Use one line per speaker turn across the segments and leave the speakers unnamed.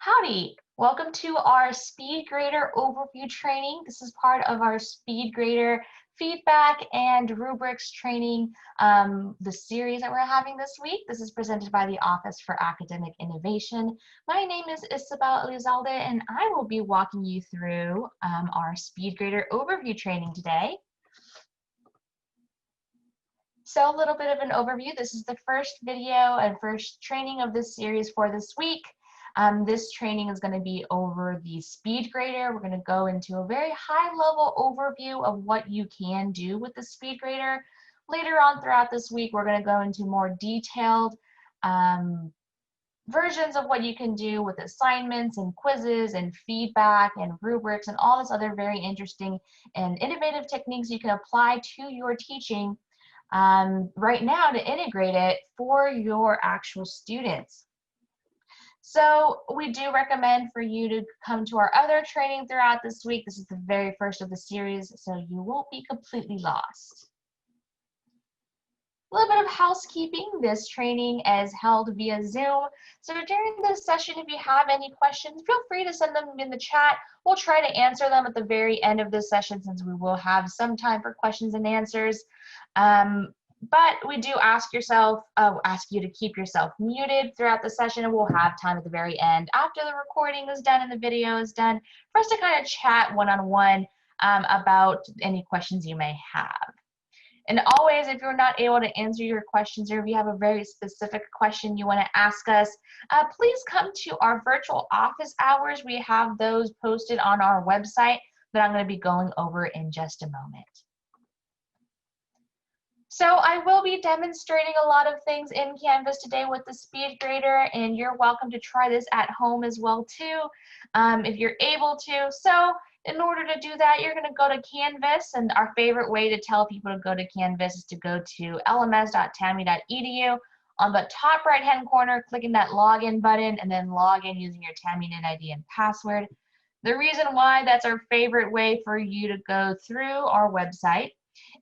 Howdy! Welcome to our SpeedGrader Overview training. This is part of our SpeedGrader feedback and rubrics training, the series that we're having this week. This is presented by the Office for Academic Innovation. My name is Isabel Elizalde, and I will be walking you through our SpeedGrader Overview training today. So a little bit of an overview. This is the first video and first training of this series for this week. This training is going to be over the SpeedGrader. We're going to go into a very high-level overview of what you can do with the SpeedGrader. Later on throughout this week, we're going to go into more detailed versions of what you can do with assignments and quizzes and feedback and rubrics and all this other very interesting and innovative techniques you can apply to your teaching right now to integrate it for your actual students. So we do recommend for you to come to our other training throughout this week. This is the very first of the series, so you won't be completely lost. A little bit of housekeeping. This training is held via Zoom. So during this session, if you have any questions, feel free to send them in the chat. We'll try to answer them at the very end of this session since we will have some time for questions and answers. But we do ask you to keep yourself muted throughout the session, and we'll have time at the very end after the recording is done and the video is done for us to kind of chat one-on-one about any questions you may have. And always, if you're not able to answer your questions or if you have a very specific question you want to ask us, please come to our virtual office hours. We have those posted on our website that I'm going to be going over in just a moment. So I will be demonstrating a lot of things in Canvas today with the SpeedGrader, and you're welcome to try this at home as well too, if you're able to. So in order to do that, you're going to go to Canvas, and our favorite way to tell people to go to Canvas is to go to LMS.TAMU.EDU. On the top right-hand corner, clicking that login button, and then log in using your TAMU.NET ID and password. The reason why that's our favorite way for you to go through our website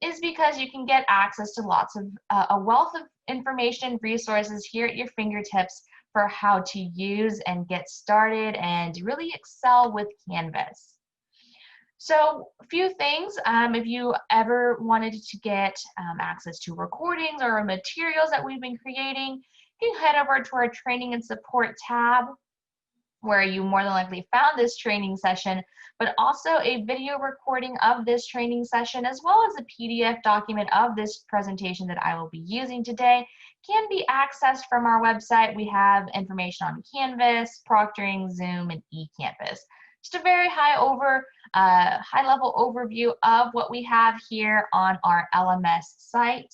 is because you can get access to lots of a wealth of information, resources here at your fingertips for how to use and get started and really excel with Canvas. So a few things, if you ever wanted to get access to recordings or materials that we've been creating, you can head over to our training and support tab, where you more than likely found this training session, but also a video recording of this training session, as well as a PDF document of this presentation that I will be using today, can be accessed from our website. We have information on Canvas, proctoring, Zoom, and eCampus. Just a very high-level overview of what we have here on our LMS site.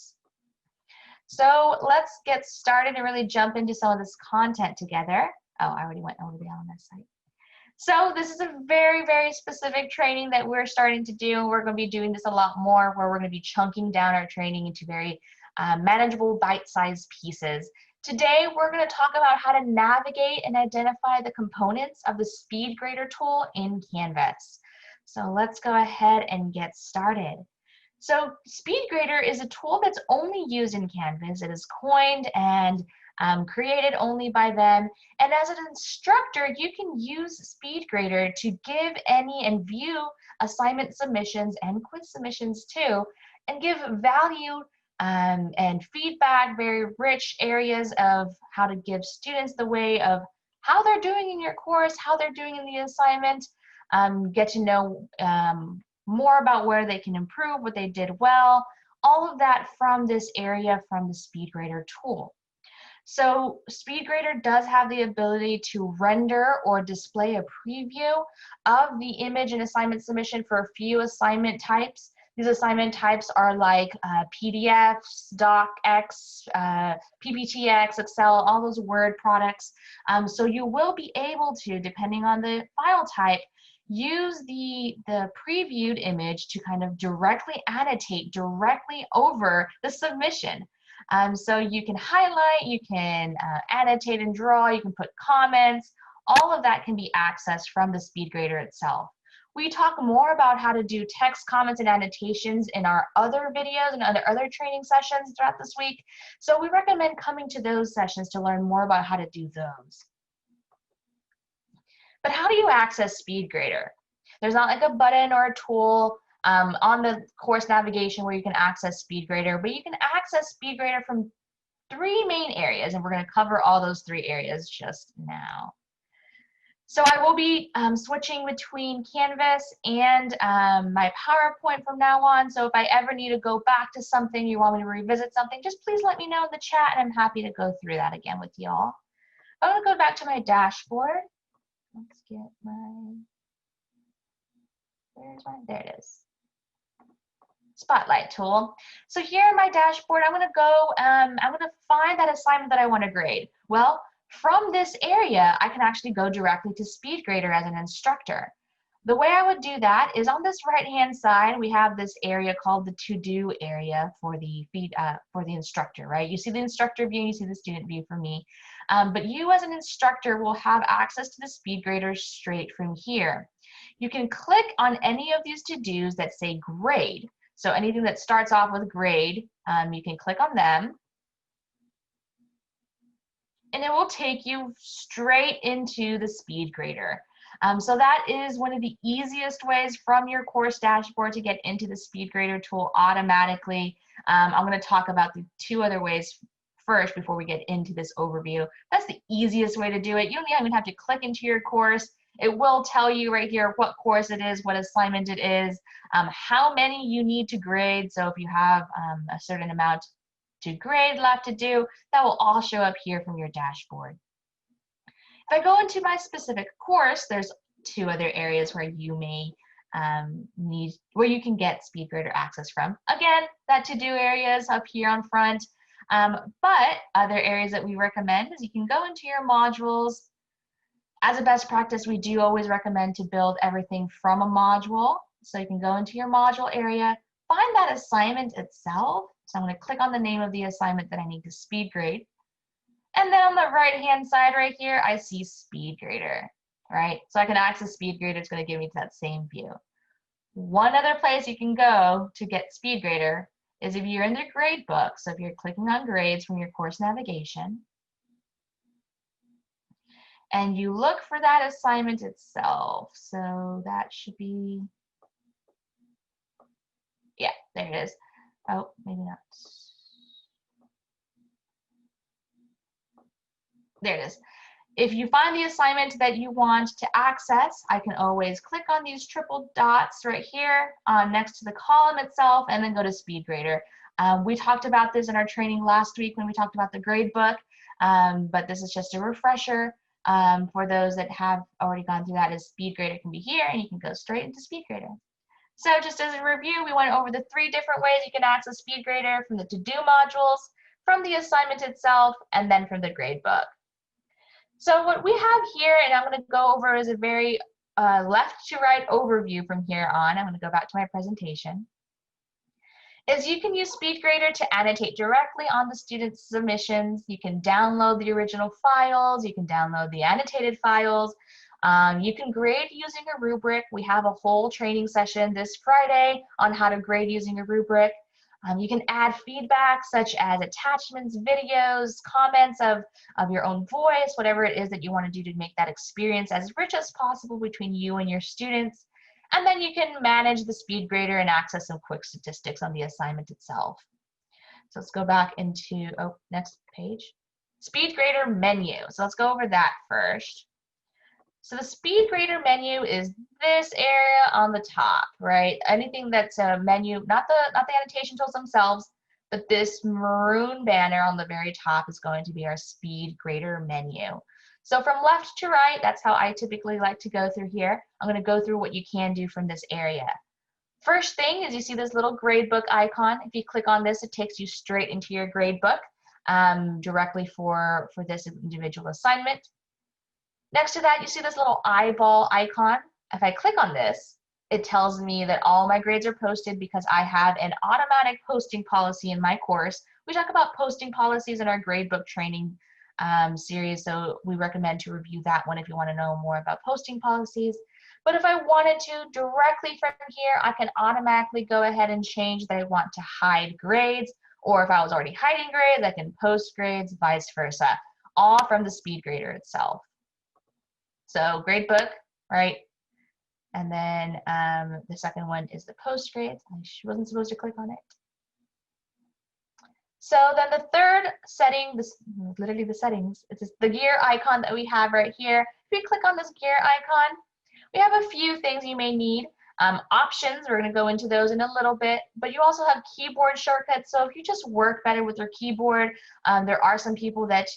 So let's get started and really jump into some of this content together. Oh, I already went over the LMS site. So this is a very, very specific training that we're starting to do. We're going to be doing this a lot more, where we're going to be chunking down our training into very manageable bite-sized pieces. Today, we're going to talk about how to navigate and identify the components of the SpeedGrader tool in Canvas. So let's go ahead and get started. So SpeedGrader is a tool that's only used in Canvas. It is coined and created only by them. And as an instructor, you can use SpeedGrader to give any and view assignment submissions and quiz submissions too, and give value and feedback, very rich areas of how to give students the way of how they're doing in your course, how they're doing in the assignment, get to know more about where they can improve, what they did well, all of that from this area from the SpeedGrader tool. So SpeedGrader does have the ability to render or display a preview of the image and assignment submission for a few assignment types. These assignment types are like PDFs, DocX, PPTX, Excel, all those Word products. So you will be able to, depending on the file type, use the previewed image to kind of directly annotate directly over the submission. So you can highlight, you can annotate and draw, you can put comments, all of that can be accessed from the SpeedGrader itself. We talk more about how to do text, comments, and annotations in our other videos and other training sessions throughout this week. So we recommend coming to those sessions to learn more about how to do those. But how do you access SpeedGrader? There's not like a button or a tool on the course navigation where you can access SpeedGrader, but you can access SpeedGrader from 3 main areas, and we're going to cover all those 3 areas just now. So I will be switching between Canvas and my PowerPoint from now on. So if I ever need to go back to something, you want me to revisit something, just please let me know in the chat, and I'm happy to go through that again with y'all. I'm going to go back to my dashboard. Let's get my, there it is. Spotlight tool. So here in my dashboard, I'm going to go, I'm going to find that assignment that I want to grade. Well, from this area, I can actually go directly to SpeedGrader as an instructor. The way I would do that is on this right-hand side, we have this area called the to-do area for the instructor, right? You see the instructor view, you see the student view for me. But you as an instructor will have access to the SpeedGrader straight from here. You can click on any of these to-dos that say grade. So anything that starts off with grade, you can click on them. And it will take you straight into the SpeedGrader. So that is one of the easiest ways from your course dashboard to get into the SpeedGrader tool automatically. I'm going to talk about the 2 other ways first before we get into this overview. That's the easiest way to do it. You don't even have to click into your course. It will tell you right here what course it is, what assignment it is, how many you need to grade. So if you have a certain amount to grade left to do, that will all show up here from your dashboard. If I go into my specific course, there's 2 other areas where you may where you can get SpeedGrader access from. Again, that to-do area is up here on front, but other areas that we recommend is you can go into your modules. As a best practice, we do always recommend to build everything from a module. So you can go into your module area, find that assignment itself. So I'm going to click on the name of the assignment that I need to speed grade. And then on the right-hand side right here, I see SpeedGrader, right? So I can access SpeedGrader. It's going to give me to that same view. One other place you can go to get SpeedGrader is if you're in the grade book. So if you're clicking on grades from your course navigation, and you look for that assignment itself. So that should be, yeah, there it is. Oh, maybe not. There it is. If you find the assignment that you want to access, I can always click on these triple dots right here next to the column itself and then go to SpeedGrader. We talked about this in our training last week when we talked about the grade book, but this is just a refresher. For those that have already gone through that, is SpeedGrader can be here and you can go straight into SpeedGrader. So just as a review, we went over the 3 different ways you can access SpeedGrader: from the to-do modules, from the assignment itself, and then from the grade book. So what we have here, and I'm going to go over, is a very left to right overview from here on. I'm going to go back to my presentation. Is you can use SpeedGrader to annotate directly on the student's submissions. You can download the original files. You can download the annotated files. You can grade using a rubric. We have a whole training session this Friday on how to grade using a rubric. You can add feedback such as attachments, videos, comments of your own voice, whatever it is that you want to do to make that experience as rich as possible between you and your students. And then you can manage the SpeedGrader and access some quick statistics on the assignment itself. So let's go back into, oh, next page. SpeedGrader Menu. So let's go over that first. So the SpeedGrader menu is this area on the top, right? Anything that's a menu, not the annotation tools themselves, but this maroon banner on the very top is going to be our SpeedGrader menu. So from left to right, that's how I typically like to go through here. I'm going to go through what you can do from this area. First thing is you see this little gradebook icon. If you click on this, it takes you straight into your gradebook directly for this individual assignment. Next to that, you see this little eyeball icon. If I click on this, it tells me that all my grades are posted because I have an automatic posting policy in my course. We talk about posting policies in our gradebook training series, so we recommend to review that one if you want to know more about posting policies. But if I wanted to directly from here, I can automatically go ahead and change that I want to hide grades, or if I was already hiding grades, I can post grades, vice versa, all from the SpeedGrader itself. So grade book, right? And then the second one is the post grades. I wasn't supposed to click on it. So then the third setting, this literally the settings, it's the gear icon that we have right here. If you click on this gear icon, we have a few things you may need. Options, we're going to go into those in a little bit, but you also have keyboard shortcuts. So if you just work better with your keyboard, there are some people that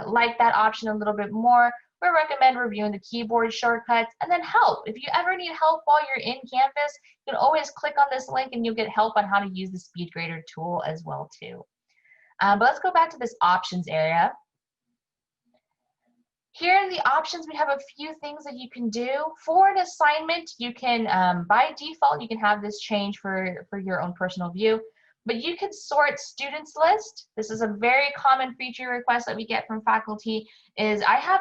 like that option a little bit more. We recommend reviewing the keyboard shortcuts, and then help. If you ever need help while you're in Canvas, you can always click on this link and you'll get help on how to use the SpeedGrader tool as well too. But let's go back to this options area. Here in the options, we have a few things that you can do. For an assignment, you can, by default, you can have this change for your own personal view, but you can sort students list. This is a very common feature request that we get from faculty is I have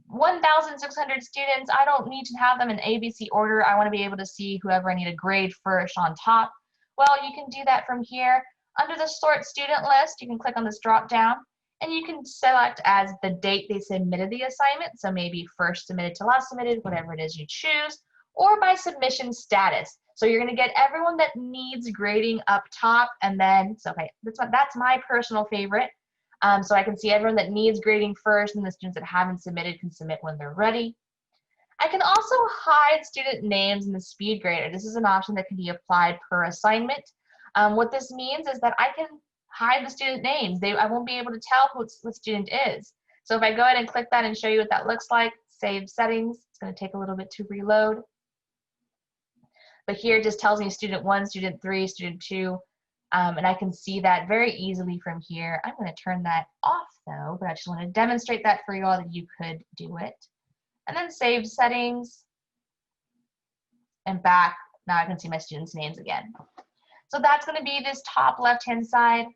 1,600 students. I don't need to have them in ABC order. I want to be able to see whoever I need to grade first on top. Well, you can do that from here. Under the sort student list, you can click on this drop down and you can select as the date they submitted the assignment. So maybe first submitted to last submitted, whatever it is you choose, or by submission status. So you're going to get everyone that needs grading up top, and then, so okay, that's my personal favorite. So I can see everyone that needs grading first, and the students that haven't submitted can submit when they're ready. I can also hide student names in the SpeedGrader. This is an option that can be applied per assignment. What this means is that I can hide the student names. I won't be able to tell who what student is. So if I go ahead and click that and show you what that looks like, save settings, it's going to take a little bit to reload. But here it just tells me student 1, student 3, student 2. And I can see that very easily from here. I'm going to turn that off though, but I just want to demonstrate that for you all that you could do it. And then save settings and back. Now I can see my students' names again. So that's going to be this top left-hand side.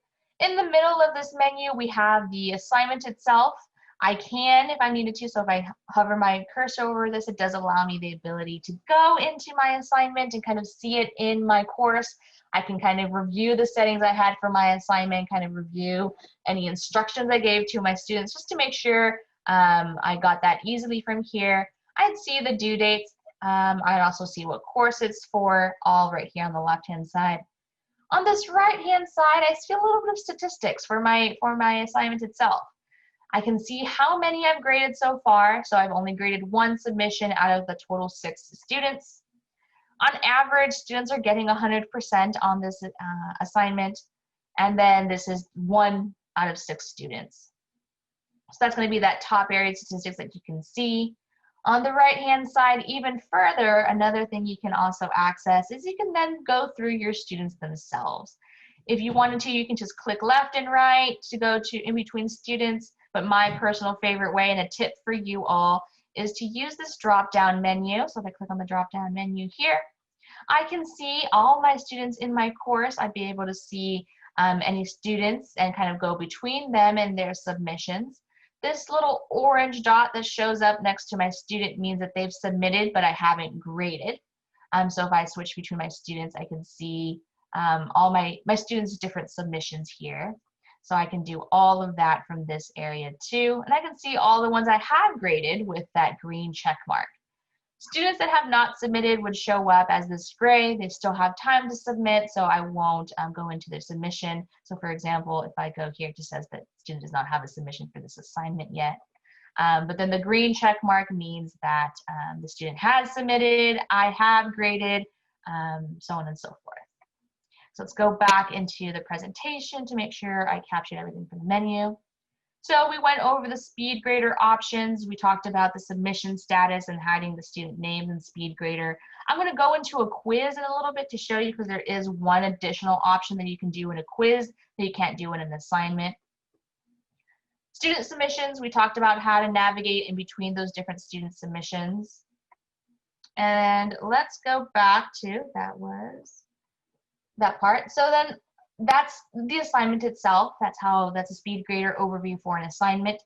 In the middle of this menu, we have the assignment itself. I can, if I needed to, so if I hover my cursor over this, it does allow me the ability to go into my assignment and kind of see it in my course. I can kind of review the settings I had for my assignment, kind of review any instructions I gave to my students just to make sure I got that easily from here. I'd see the due dates. I'd also see what course it's for, all right here on the left-hand side. On this right-hand side, I see a little bit of statistics for my assignment itself. I can see how many I've graded so far. So I've only graded 1 submission out of the total 6 students. On average, students are getting 100% on this assignment. And then this is 1 out of 6 students. So that's going to be that top area statistics that you can see. On the right-hand side, even further, another thing you can also access is you can then go through your students themselves. If you wanted to, you can just click left and right to go to in between students. But my personal favorite way and a tip for you all is to use this drop-down menu. So if I click on the drop-down menu here, I can see all my students in my course. I'd be able to see any students and kind of go between them and their submissions. This little orange dot that shows up next to my student means that they've submitted, but I haven't graded. So if I switch between my students, I can see all my students' different submissions here. So I can do all of that from this area too. And I can see all the ones I have graded with that green check mark. Students that have not submitted would show up as this gray. They still have time to submit, so I won't go into their submission. So for example, if I go here, it just says that student does not have a submission for this assignment yet. But then the green check mark means that the student has submitted, I have graded, so on and so forth. So let's go back into the presentation to make sure I captured everything from the menu. So we went over the SpeedGrader options. We talked about the submission status and hiding the student names in SpeedGrader. I'm going to go into a quiz in a little bit to show you because there is one additional option that you can do in a quiz that you can't do in an assignment. Student submissions, we talked about how to navigate in between those different student submissions. And let's go back to, that part. So then that's the assignment itself. That's a SpeedGrader overview for an assignment.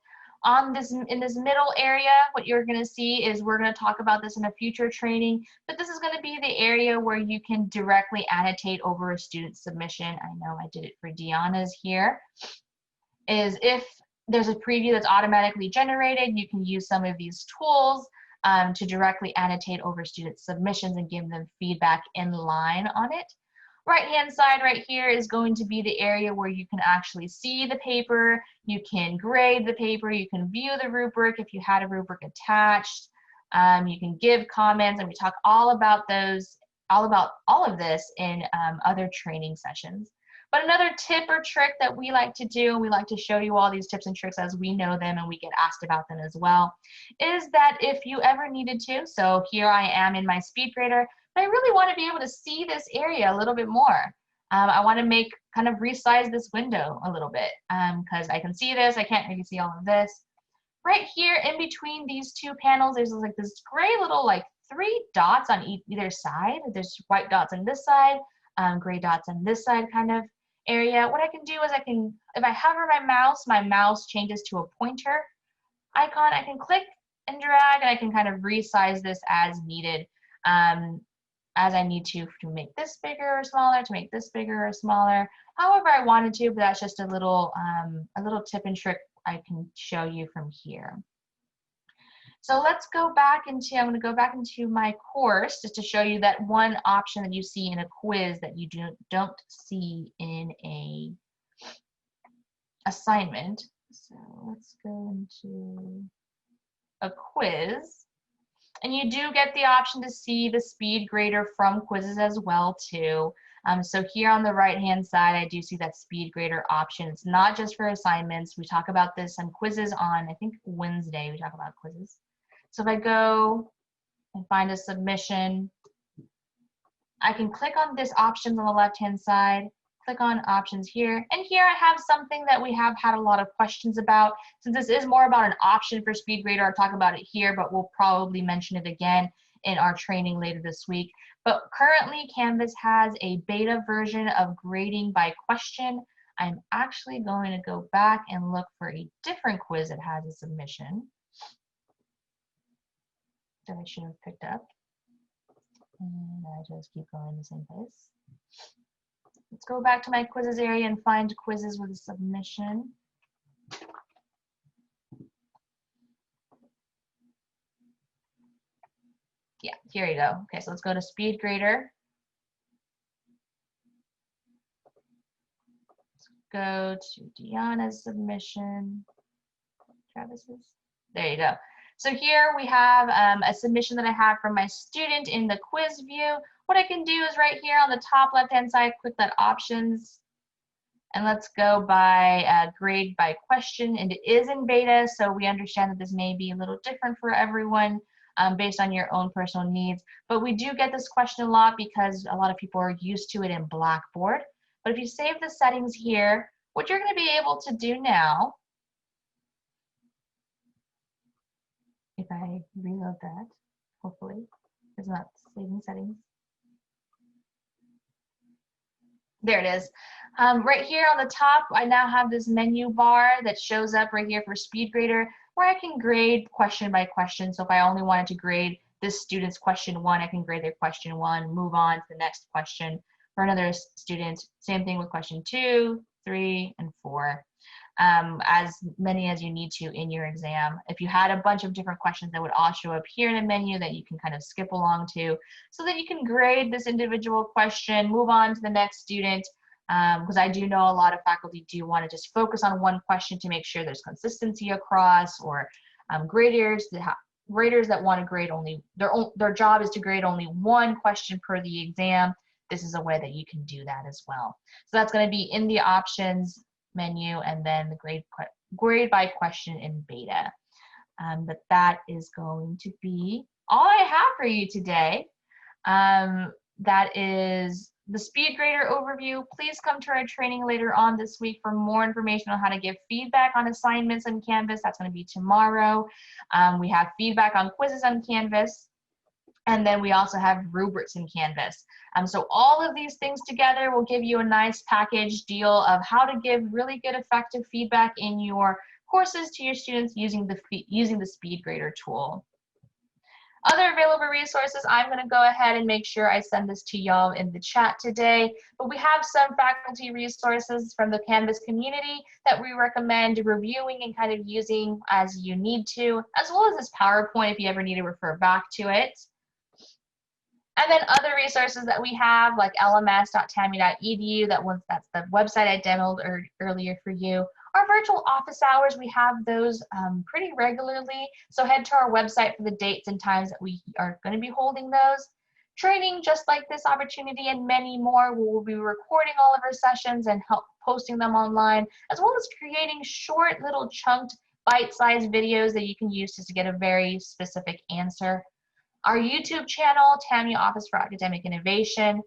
In this middle area, what you're going to see is we're going to talk about this in a future training, but this is going to be the area where you can directly annotate over a student submission. I know I did it for Deanna's here. Is if There's a preview that's automatically generated. You can use some of these tools to directly annotate over student submissions and give them feedback in line on it. Right-hand side right here is going to be the area where you can actually see the paper, you can grade the paper, you can view the rubric if you had a rubric attached, you can give comments, and we talk all about all of this in other training sessions. But another tip or trick that we like to do, and we like to show you all these tips and tricks as we know them and we get asked about them as well, is that if you ever needed to, so here I am in my SpeedGrader, but I really want to be able to see this area a little bit more. I want to kind of resize this window a little bit because I can see this, I can't really see all of this. Right here in between these two panels, there's like this gray little like 3 dots on either side. There's white dots on this side, gray dots on this side kind of area. What I can do is if I hover my mouse changes to a pointer icon. I can click and drag, and I can kind of resize this as needed, as I need to make this bigger or smaller, to make this bigger or smaller, however I wanted to. But that's just a little tip and trick I can show you from here. So let's go back into, I'm going to go back into my course just to show you that one option that you see in a quiz that you don't see in a assignment. So let's go into a quiz. And you do get the option to see the SpeedGrader from quizzes as well too. So here on the right-hand side, I do see that SpeedGrader option. It's not just for assignments. We talk about this on quizzes on, I think, Wednesday. We talk about quizzes. So if I go and find a submission, I can click on this options on the left-hand side, click on options here, and here I have something that we have had a lot of questions about. Since this is more about an option for SpeedGrader, I'll talk about it here, but we'll probably mention it again in our training later this week. But currently, Canvas has a beta version of grading by question. I'm actually going to go back and look for a different quiz that has a submission that I should have picked up. And I just keep going the same place. Let's go back to my quizzes area and find quizzes with a submission. Yeah, here you go. Okay, so let's go to SpeedGrader. Let's go to Deanna's submission. Travis's. There you go. So here we have a submission that I have from my student in the quiz view. What I can do is right here on the top left-hand side, click that options, and let's go by grade by question. And it is in beta, so we understand that this may be a little different for everyone based on your own personal needs. But we do get this question a lot because a lot of people are used to it in Blackboard. But if you save the settings here, what you're going to be able to do now, if I reload that, hopefully it's not saving settings. There it is. Right here on the top, I now have this menu bar that shows up right here for SpeedGrader, where I can grade question by question. So if I only wanted to grade this student's question 1, I can grade their question 1, move on to the next question. For another student, same thing with question 2, 3, and 4. As many as you need to in your exam. If you had a bunch of different questions that would all show up here in a menu that you can kind of skip along to, so that you can grade this individual question, move on to the next student, because I do know a lot of faculty do want to just focus on one question to make sure there's consistency across, or graders that want to grade only, their job is to grade only one question per the exam. This is a way that you can do that as well. So that's going to be in the options menu, and then the grade by question in beta. But that is going to be all I have for you today. That is the SpeedGrader overview. Please come to our training later on this week for more information on how to give feedback on assignments on Canvas. That's going to be tomorrow. We have feedback on quizzes on Canvas. And then we also have rubrics in Canvas. So all of these things together will give you a nice package deal of how to give really good effective feedback in your courses to your students using the SpeedGrader tool. Other available resources, I'm going to go ahead and make sure I send this to y'all in the chat today, but we have some faculty resources from the Canvas community that we recommend reviewing and kind of using as you need to, as well as this PowerPoint if you ever need to refer back to it. And then other resources that we have, like LMS.TAMU.EDU, that's the website I demoed earlier for you. Our virtual office hours, we have those pretty regularly, so head to our website for the dates and times that we are going to be holding those. Training just like this opportunity and many more. We will be recording all of our sessions and posting them online, as well as creating short little chunked bite-sized videos that you can use to get a very specific answer. Our YouTube channel, TAMU Office for Academic Innovation.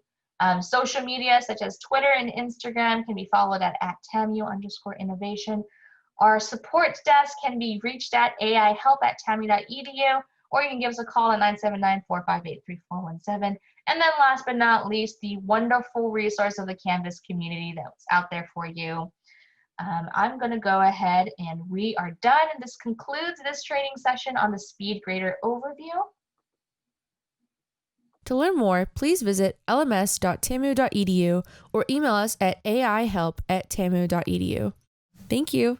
Social media such as Twitter and Instagram can be followed at @TAMU_innovation. Our support desk can be reached at aihelp@tamu.edu, or you can give us a call at 979-458-3417. And then last but not least, the wonderful resource of the Canvas community that's out there for you. I'm going to go ahead and we are done, and this concludes this training session on the SpeedGrader Overview.
To learn more, please visit LMS.TAMU.EDU or email us at aihelp@tamu.edu. Thank you.